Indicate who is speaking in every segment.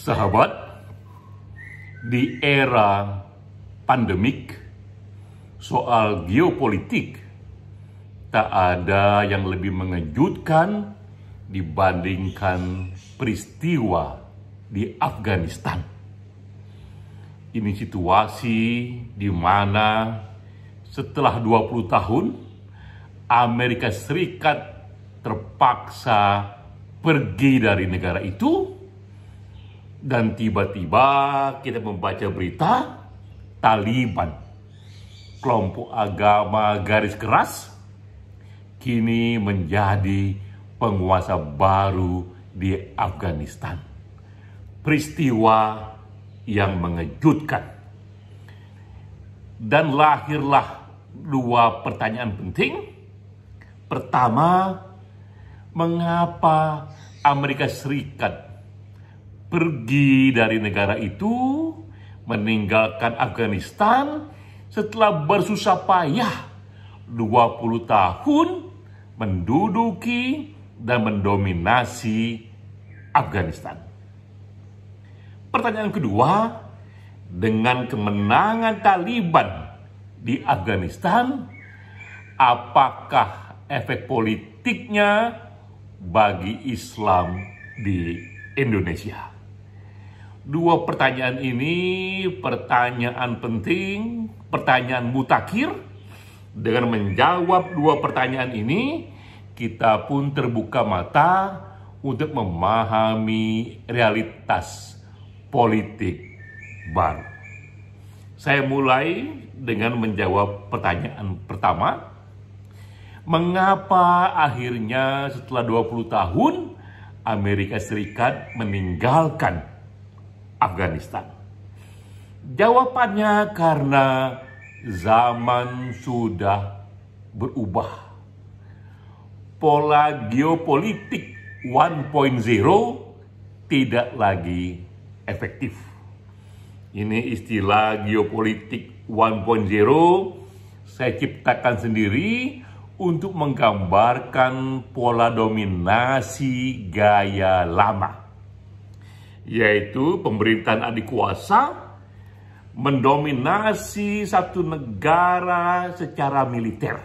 Speaker 1: Sahabat, di era pandemik, soal geopolitik tak ada yang lebih mengejutkan dibandingkan peristiwa di Afghanistan. Ini situasi di mana setelah 20 tahun Amerika Serikat terpaksa pergi dari negara itu. Dan tiba-tiba kita membaca berita Taliban, kelompok agama garis keras, kini menjadi penguasa baru di Afghanistan. Peristiwa yang mengejutkan. Dan lahirlah dua pertanyaan penting. Pertama, mengapa Amerika Serikat pergi dari negara itu, meninggalkan Afghanistan setelah bersusah payah 20 tahun menduduki dan mendominasi Afghanistan. Pertanyaan kedua, dengan kemenangan Taliban di Afghanistan, apakah efek politiknya bagi Islam di Indonesia? Dua pertanyaan ini pertanyaan penting, pertanyaan mutakhir. Dengan menjawab dua pertanyaan ini, kita pun terbuka mata untuk memahami realitas politik baru. Saya mulai dengan menjawab pertanyaan pertama. Mengapa akhirnya setelah 20 tahun Amerika Serikat meninggalkan Afghanistan? Jawabannya karena zaman sudah berubah. Pola geopolitik 1.0 tidak lagi efektif. Ini istilah geopolitik 1.0 saya ciptakan sendiri untuk menggambarkan pola dominasi gaya lama, yaitu pemerintahan adik kuasa mendominasi satu negara secara militer.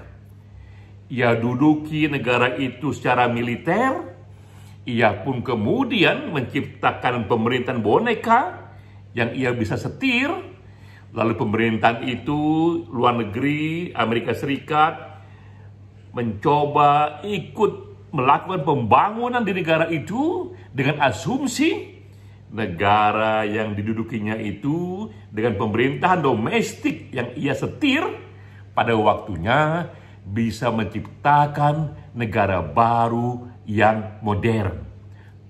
Speaker 1: Ia duduki negara itu secara militer. Ia pun kemudian menciptakan pemerintahan boneka yang ia bisa setir. Lalu pemerintahan itu, luar negeri, Amerika Serikat, mencoba ikut melakukan pembangunan di negara itu dengan asumsi negara yang didudukinya itu dengan pemerintahan domestik yang ia setir pada waktunya bisa menciptakan negara baru yang modern,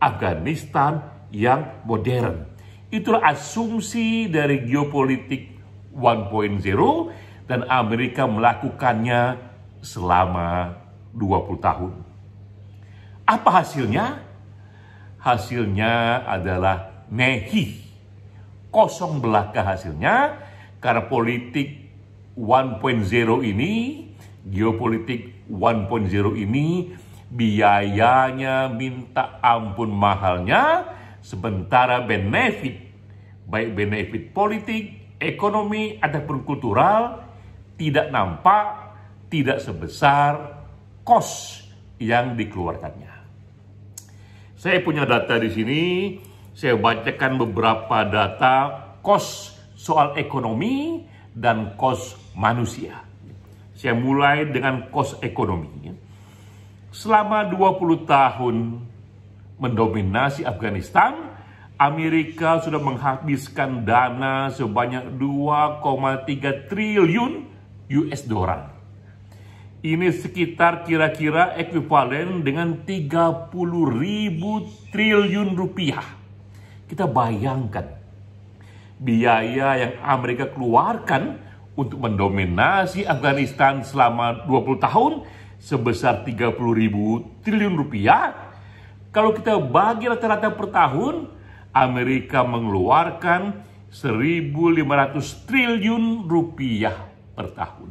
Speaker 1: Afghanistan yang modern. Itulah asumsi dari geopolitik 1.0 dan Amerika melakukannya selama 20 tahun. Apa hasilnya? Hasilnya adalah nehi, kosong belaka hasilnya, karena politik 1.0 ini, geopolitik 1.0 ini, biayanya minta ampun mahalnya, sementara benefit, baik benefit politik, ekonomi, ataupun kultural, tidak nampak, tidak sebesar kos yang dikeluarkannya. Saya punya data di sini, saya bacakan beberapa data kos soal ekonomi dan kos manusia. Saya mulai dengan kos ekonomi. Selama 20 tahun mendominasi Afghanistan, Amerika sudah menghabiskan dana sebanyak 2,3 triliun US dollar. Ini sekitar kira-kira ekuivalen dengan 30.000 triliun rupiah. Kita bayangkan biaya yang Amerika keluarkan untuk mendominasi Afghanistan selama 20 tahun sebesar 30.000 triliun rupiah. Kalau kita bagi rata-rata per tahun, Amerika mengeluarkan 1.500 triliun rupiah per tahun.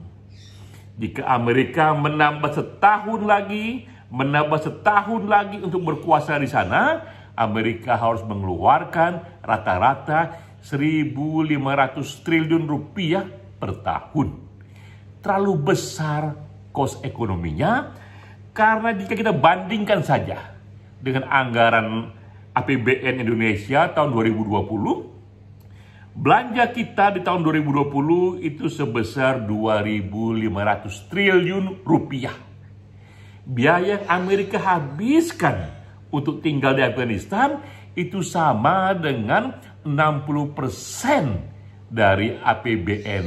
Speaker 1: Jika Amerika menambah setahun lagi untuk berkuasa di sana, Amerika harus mengeluarkan rata-rata 1.500 triliun rupiah per tahun. Terlalu besar kos ekonominya, karena jika kita bandingkan saja dengan anggaran APBN Indonesia tahun 2020, belanja kita di tahun 2020 itu sebesar 2.500 triliun rupiah. Biaya yang Amerika habiskan untuk tinggal di Afghanistan itu sama dengan 60% dari APBN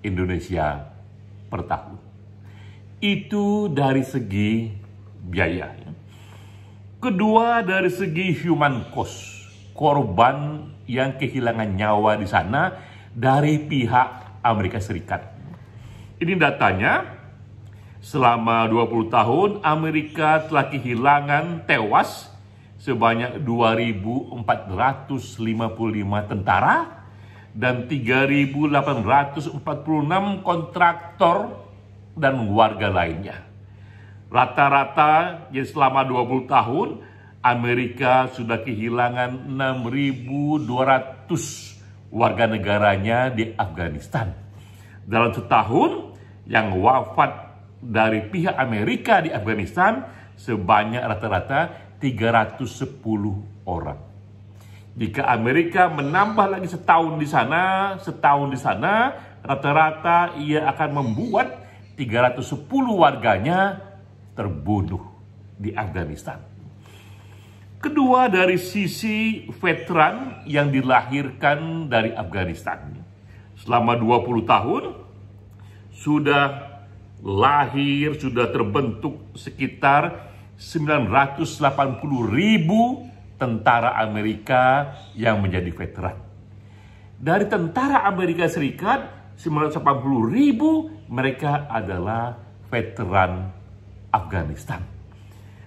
Speaker 1: Indonesia per tahun. Itu dari segi biaya. Kedua, dari segi human cost, korban yang kehilangan nyawa di sana dari pihak Amerika Serikat. Ini datanya, selama 20 tahun Amerika telah kehilangan tewas sebanyak 2.455 tentara dan 3.846 kontraktor dan warga lainnya. Rata-rata jadi selama 20 tahun Amerika sudah kehilangan 6.200 warga negaranya di Afghanistan. Dalam setahun yang wafat dari pihak Amerika di Afghanistan sebanyak rata-rata 310 orang. Jika Amerika menambah lagi setahun di sana, rata-rata ia akan membuat 310 warganya terbunuh di Afghanistan. Kedua, dari sisi veteran yang dilahirkan dari Afghanistan. Selama 20 tahun sudah lahir, sudah terbentuk sekitar 980.000 tentara Amerika yang menjadi veteran. Dari tentara Amerika Serikat, 980.000 mereka adalah veteran Afghanistan.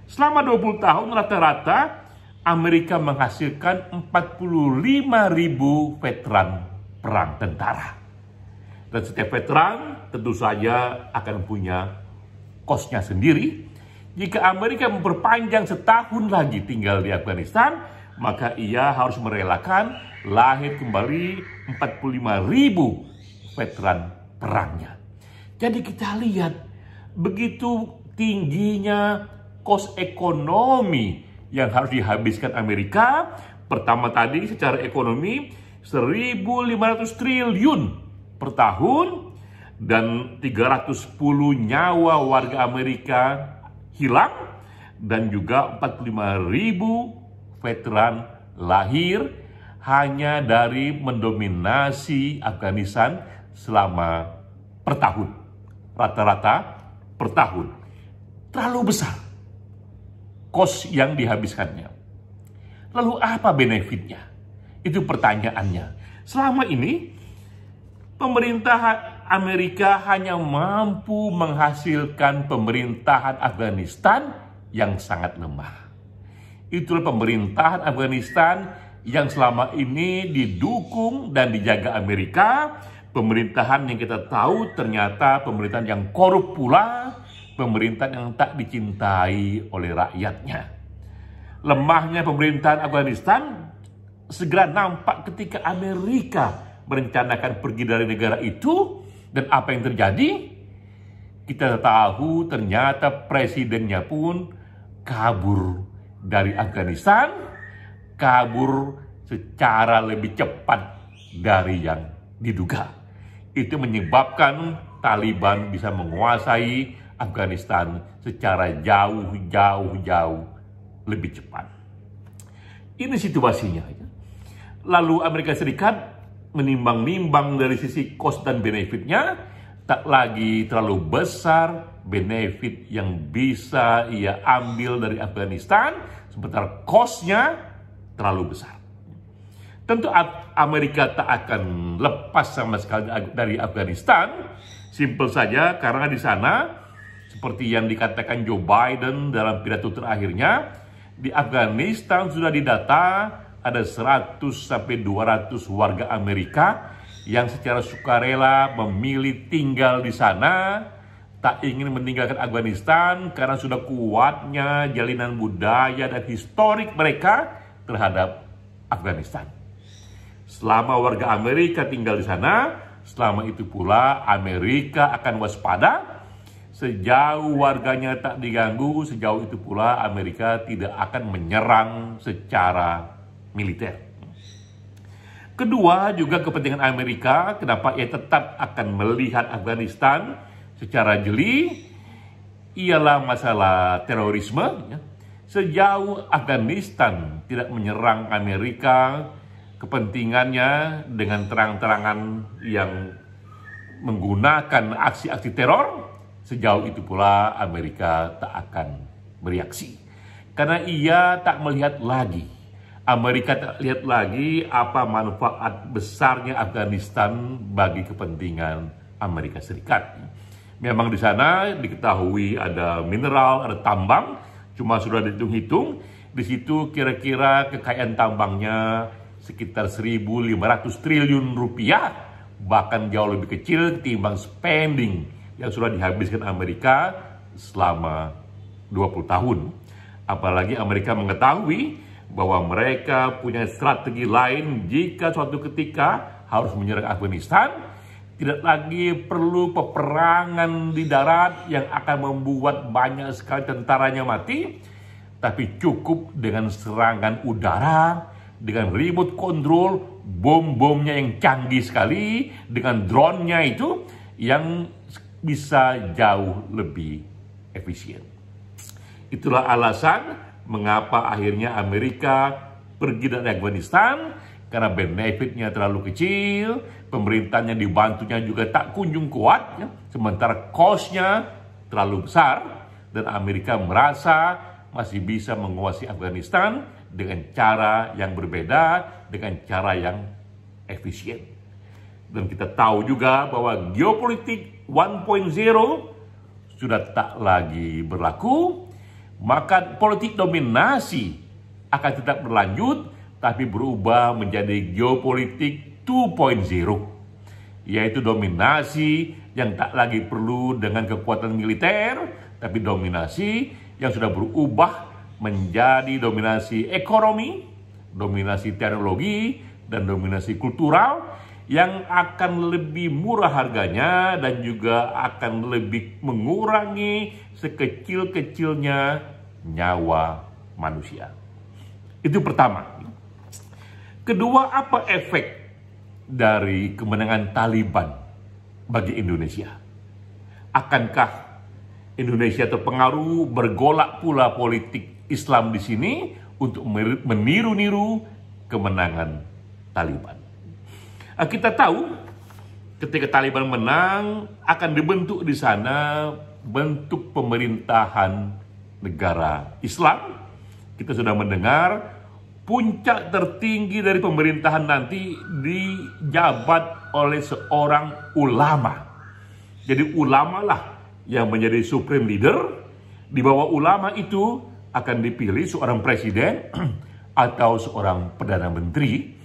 Speaker 1: Selama 20 tahun rata-rata Amerika menghasilkan 45.000 veteran perang tentara. Dan setiap veteran tentu saja akan punya kosnya sendiri. Jika Amerika memperpanjang setahun lagi tinggal di Afghanistan, maka ia harus merelakan lahir kembali 45.000 veteran perangnya. Jadi kita lihat begitu tingginya kos ekonomi yang harus dihabiskan Amerika. Pertama tadi secara ekonomi 1.500 triliun per tahun dan 310 nyawa warga Amerika hilang dan juga 45.000 veteran lahir hanya dari mendominasi Afghanistan selama per tahun. Rata-rata per tahun. Terlalu besar kos yang dihabiskannya. Lalu apa benefitnya? Itu pertanyaannya. Selama ini pemerintah Amerika hanya mampu menghasilkan pemerintahan Afghanistan yang sangat lemah. Itulah pemerintahan Afghanistan yang selama ini didukung dan dijaga Amerika. Pemerintahan yang kita tahu ternyata pemerintahan yang korup pula, pemerintahan yang tak dicintai oleh rakyatnya. Lemahnya pemerintahan Afghanistan segera nampak ketika Amerika merencanakan pergi dari negara itu. Dan apa yang terjadi? Kita tahu ternyata presidennya pun kabur dari Afghanistan, kabur secara lebih cepat dari yang diduga. Itu menyebabkan Taliban bisa menguasai Afghanistan secara jauh lebih cepat. Ini situasinya. Lalu Amerika Serikat menimbang-nimbang dari sisi cost dan benefitnya, tak lagi terlalu besar benefit yang bisa ia ambil dari Afghanistan, sementara cost-nya terlalu besar. Tentu Amerika tak akan lepas sama sekali dari Afghanistan, simpel saja karena di sana, seperti yang dikatakan Joe Biden dalam pidato terakhirnya, di Afghanistan sudah didata ada 100-200 warga Amerika yang secara sukarela memilih tinggal di sana, tak ingin meninggalkan Afghanistan karena sudah kuatnya jalinan budaya dan historik mereka terhadap Afghanistan. Selama warga Amerika tinggal di sana, selama itu pula Amerika akan waspada. Sejauh warganya tak diganggu, sejauh itu pula Amerika tidak akan menyerang secara militer. Kedua, juga kepentingan Amerika, kenapa ia tetap akan melihat Afghanistan secara jeli, ialah masalah terorisme. Sejauh Afghanistan tidak menyerang Amerika, kepentingannya dengan terang-terangan yang menggunakan aksi-aksi teror, sejauh itu pula Amerika tak akan bereaksi. Karena ia tak melihat lagi, Amerika tak lihat lagi apa manfaat besarnya Afghanistan bagi kepentingan Amerika Serikat. Memang di sana diketahui ada mineral, ada tambang, cuma sudah dihitung-hitung, di situ kira-kira kekayaan tambangnya sekitar 1.500 triliun rupiah, bahkan jauh lebih kecil ketimbang spending yang sudah dihabiskan Amerika selama 20 tahun. Apalagi Amerika mengetahui bahwa mereka punya strategi lain jika suatu ketika harus menyerang Afghanistan. Tidak lagi perlu peperangan di darat yang akan membuat banyak sekali tentaranya mati, tapi cukup dengan serangan udara, dengan remote control, bom-bomnya yang canggih sekali, dengan drone-nya itu yang bisa jauh lebih efisien. Itulah alasan mengapa akhirnya Amerika pergi dari Afghanistan, karena benefitnya terlalu kecil, pemerintahnya dibantunya juga tak kunjung kuat, sementara cost-nya terlalu besar, dan Amerika merasa masih bisa menguasai Afghanistan dengan cara yang berbeda, dengan cara yang efisien. Dan kita tahu juga bahwa geopolitik 1.0 sudah tak lagi berlaku, maka politik dominasi akan tetap berlanjut, tapi berubah menjadi geopolitik 2.0, yaitu dominasi yang tak lagi perlu dengan kekuatan militer, tapi dominasi yang sudah berubah menjadi dominasi ekonomi, dominasi teknologi, dan dominasi kultural yang akan lebih murah harganya dan juga akan lebih mengurangi sekecil-kecilnya nyawa manusia. Itu pertama. Kedua, apa efek dari kemenangan Taliban bagi Indonesia? Akankah Indonesia terpengaruh, bergolak pula politik Islam di sini untuk meniru-niru kemenangan Taliban? Kita tahu ketika Taliban menang akan dibentuk di sana bentuk pemerintahan negara Islam. Kita sudah mendengar puncak tertinggi dari pemerintahan nanti dijabat oleh seorang ulama. Jadi ulama lah yang menjadi supreme leader. Di bawah ulama itu akan dipilih seorang presiden atau seorang perdana menteri.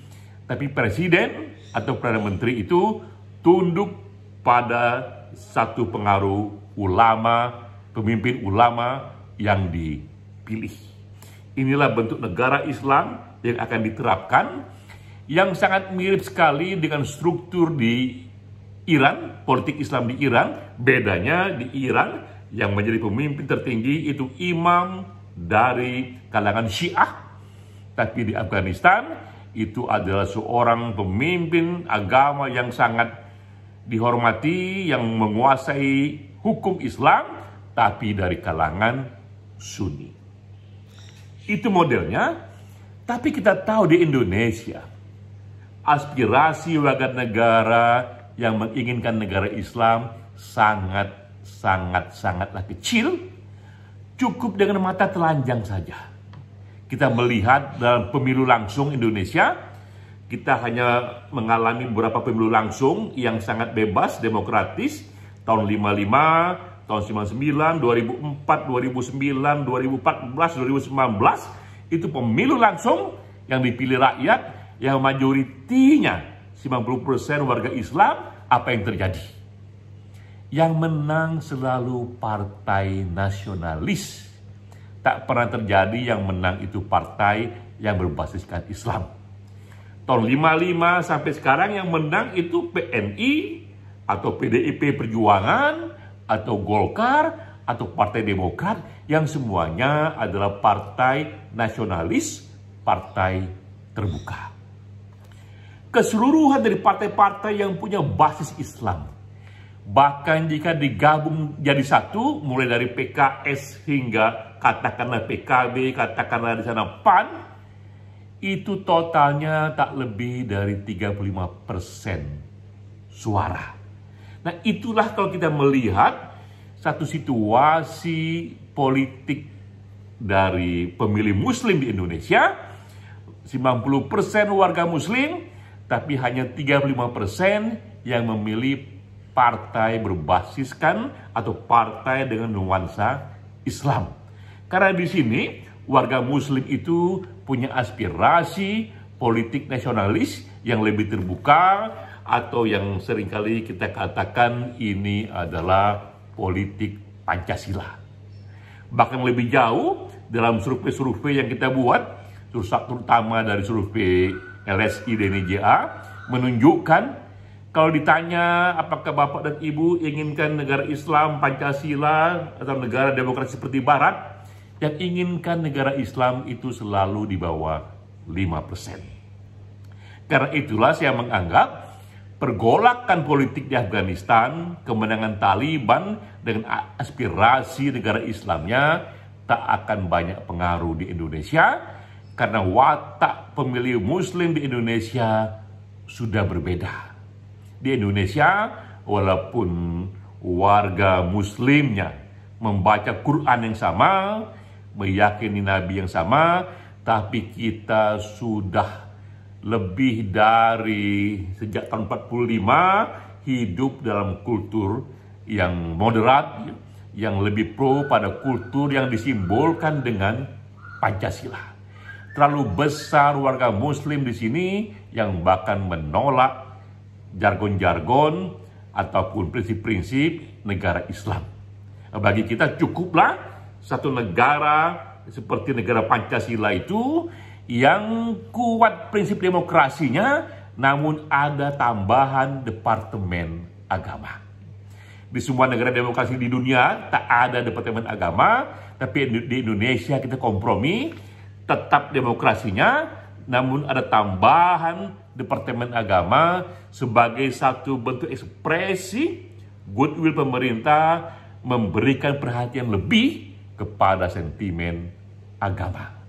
Speaker 1: Tapi presiden atau perdana menteri itu tunduk pada satu pengaruh ulama, pemimpin ulama yang dipilih. Inilah bentuk negara Islam yang akan diterapkan, yang sangat mirip sekali dengan struktur di Iran, politik Islam di Iran. Bedanya di Iran yang menjadi pemimpin tertinggi itu imam dari kalangan Syiah, tapi di Afghanistan itu adalah seorang pemimpin agama yang sangat dihormati, yang menguasai hukum Islam, tapi dari kalangan Sunni. Itu modelnya. Tapi kita tahu di Indonesia, aspirasi warga negara yang menginginkan negara Islam sangatlah kecil. Cukup dengan mata telanjang saja kita melihat dalam pemilu langsung Indonesia. Kita hanya mengalami beberapa pemilu langsung yang sangat bebas, demokratis, tahun 55, tahun 99, 2004, 2009, 2014, 2019, itu pemilu langsung yang dipilih rakyat, yang majoritinya 90% warga Islam. Apa yang terjadi? Yang menang selalu partai nasionalis. Tak pernah terjadi yang menang itu partai yang berbasiskan Islam. Tahun 55 sampai sekarang yang menang itu PNI atau PDIP Perjuangan atau Golkar atau Partai Demokrat yang semuanya adalah partai nasionalis, partai terbuka. Keseluruhan dari partai-partai yang punya basis Islam, bahkan jika digabung jadi satu, mulai dari PKS hingga katakanlah PKB, katakanlah di sana PAN, itu totalnya tak lebih dari 35% suara. Nah, itulah kalau kita melihat satu situasi politik dari pemilih Muslim di Indonesia, 90% warga Muslim, tapi hanya 35% yang memilih partai berbasiskan atau partai dengan nuansa Islam. Karena di sini warga Muslim itu punya aspirasi politik nasionalis yang lebih terbuka, atau yang seringkali kita katakan ini adalah politik Pancasila. Bahkan lebih jauh dalam survei-survei yang kita buat, terutama dari survei LSI dan IJA, menunjukkan kalau ditanya apakah Bapak dan Ibu inginkan negara Islam Pancasila atau negara demokrasi seperti Barat, yang inginkan negara Islam itu selalu di bawah 5%. Karena itulah saya menganggap pergolakan politik di Afghanistan, kemenangan Taliban dengan aspirasi negara Islamnya tak akan banyak pengaruh di Indonesia, karena watak pemilih Muslim di Indonesia sudah berbeda. Di Indonesia, walaupun warga Muslimnya membaca Quran yang sama, meyakini Nabi yang sama, tapi kita sudah lebih dari sejak tahun 45 hidup dalam kultur yang moderat, yang lebih pro pada kultur yang disimbolkan dengan Pancasila. Terlalu besar warga Muslim di sini yang bahkan menolak jargon-jargon ataupun prinsip-prinsip negara Islam. Bagi kita cukuplah satu negara seperti negara Pancasila itu yang kuat prinsip demokrasinya, namun ada tambahan departemen agama. Di semua negara demokrasi di dunia tak ada departemen agama, tapi di Indonesia kita kompromi, tetap demokrasinya, namun ada tambahan departemen agama sebagai satu bentuk ekspresi goodwill pemerintah memberikan perhatian lebih kepada sentimen agama.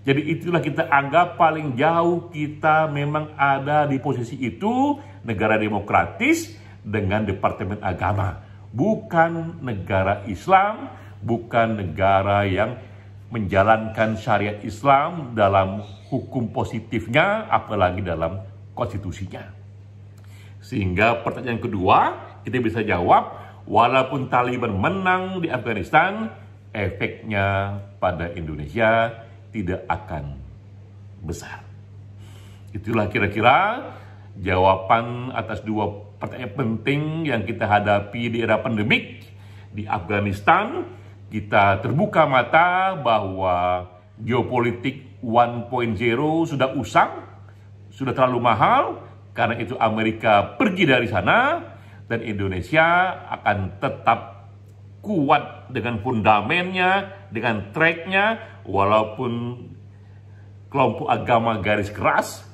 Speaker 1: Jadi itulah kita anggap paling jauh kita memang ada di posisi itu, negara demokratis dengan departemen agama. Bukan negara Islam, bukan negara yang menjalankan syariat Islam dalam hukum positifnya, apalagi dalam konstitusinya. Sehingga pertanyaan kedua, kita bisa jawab, walaupun Taliban menang di Afghanistan, efeknya pada Indonesia tidak akan besar. Itulah kira-kira jawaban atas dua pertanyaan penting yang kita hadapi di era pandemik. Di Afghanistan, kita terbuka mata bahwa geopolitik 1.0 sudah usang, sudah terlalu mahal, karena itu Amerika pergi dari sana, dan Indonesia akan tetap kuat dengan fundamennya, dengan tracknya, walaupun kelompok agama garis keras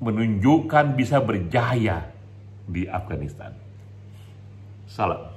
Speaker 1: menunjukkan bisa berjaya di Afghanistan. Salam.